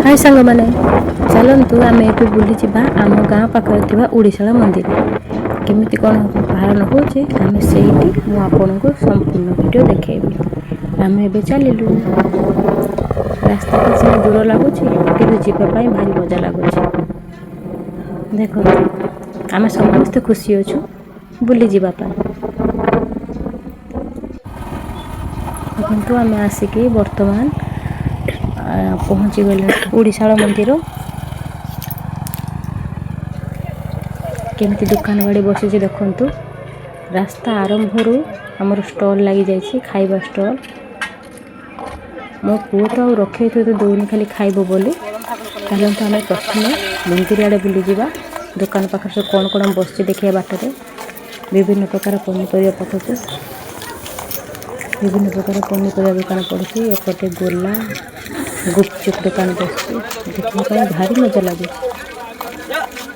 हाय सांग मैंने चलतु आम ए बुली जावा आम गाँ पाखे थी उड़ीसाला मंदिर केमी कौन पालन होमें से आपन को संपूर्ण वीडियो देखी आम ए चलू रास्ता किसी दूर लगुच कि जीवाई भारी मजा लगुच देख आम समस्ते खुशी अच्छु बुली जावाई देखु आम आसिक बर्तमान पहुँची गले उड़ीसाला मंदिर केमती दुकान बाड़ी बसी देखु रास्ता आरंभ आमर स्टल लगी जाइए खाइबा स्टल मो पुओ तो रखे तो दौनी खाली खाइब बोली चलते आम प्रथम मंदिर आड़े बुली जावा दुकान पाखे सब कौन कौन बस देखिए बाटर विभिन्न प्रकार पनीपरिया पकाऊ विभिन्न प्रकार पनीपरिया दुकान पड़ी एपटे गोला गुपचुप दुकान बस देखने भारी मजा लगे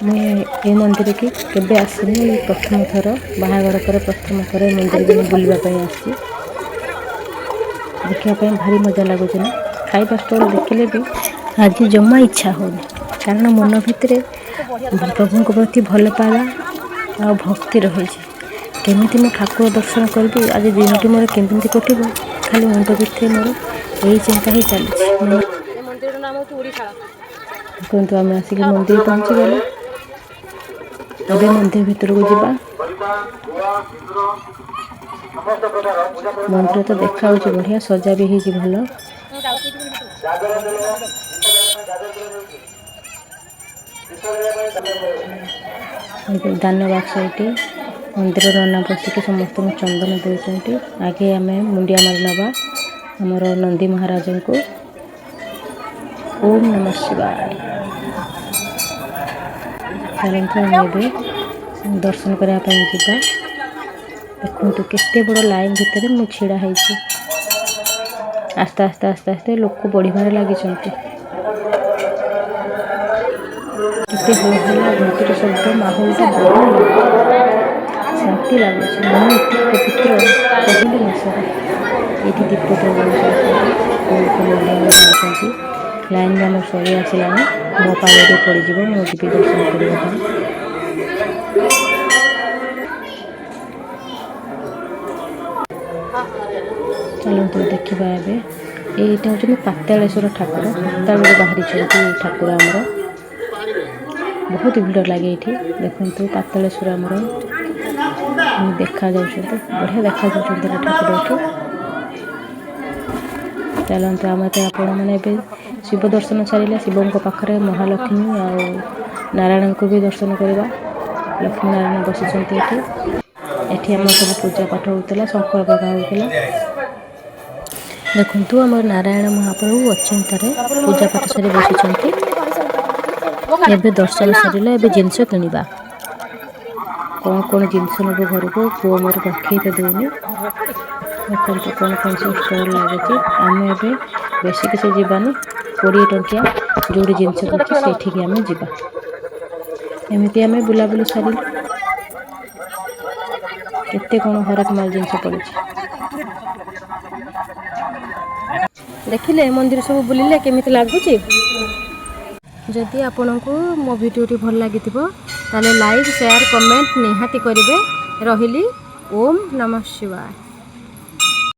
मुझे मंदिर की केबे आसनी प्रथम थर बाहागर पर प्रथम थर मंदिर में बुलवाई आसी देखापी भारी मजा लगुच ना खाइबा स्टल देखिले भी आज जमा इच्छा होनी कारण मन भितर प्रभु प्रति भल पाइबा आ भक्ति रही केमी मो ठाकुर दर्शन करी आज दिनटी मोर केमी कटो खाली मुंड भितर मोर यही चिंता ही चली देखते आम आसिक मंदिर पहुँची गले अबे मंदिर भीतर को जावा मंदिर तो देखा बढ़िया सजा भी है भल दान बाक्स ये मंदिर नना बसिक समस्त चंदन दौरान आगे आम मुंडिया मारी नवा आमर नंदी महाराज को ओम नमः शिवाय चलते दर्शन करने जा देखु केते बड़ लाइन भितर मु छिड़ा है आस्ते आस्ते आस्ते आस्ते लोक बढ़िबार लगी घंटीर शब्द माहौल शांति लगुच मन एत पवित्र कहले न सर ये दीपोत्सव लाइन में आम सरी आसला मो पावे पड़ज मो जी दर्शन करने चलते देखा यहाँ हूँ पातालेश्वर ठाकुर पाताल बाहरी ठाकुर आमर बहुत भीड़ लगे ये देखु पातालेश्वर आमर देखा बढ़िया देखा ठाकुर चलते आम आपण मैंने शिव दर्शन सारे शिवों पाखे महालक्ष्मी आ नारायण को भी दर्शन करवा लक्ष्मी नारायण बसी एठी आम सब पूजा पाठ होता शंकर बगा होता देखु आम नारायण महाप्रभु अचिंतार पूजा पाठ सारी बसी एबे दर्शन सर जिनस किणवा कौन कौन जिनस नब घर को पुओ मोर रखे तो दूनी देखते कौन कौन सब स्टल लगे आम ए बेस किसी जीवानी 20 टंकिया जोड़ी जिनस पड़े से आम जा एमती आम बुलाबुली सारे केते कौन हरक माल जिनस पड़ी देखिले मंदिर सब बुलिले केमी लगुच जदि आपण को मो वीडियोटी भल लगी ताले लाइक शेयर कमेंट निहाती करेंगे रही ओम नमः शिवाय।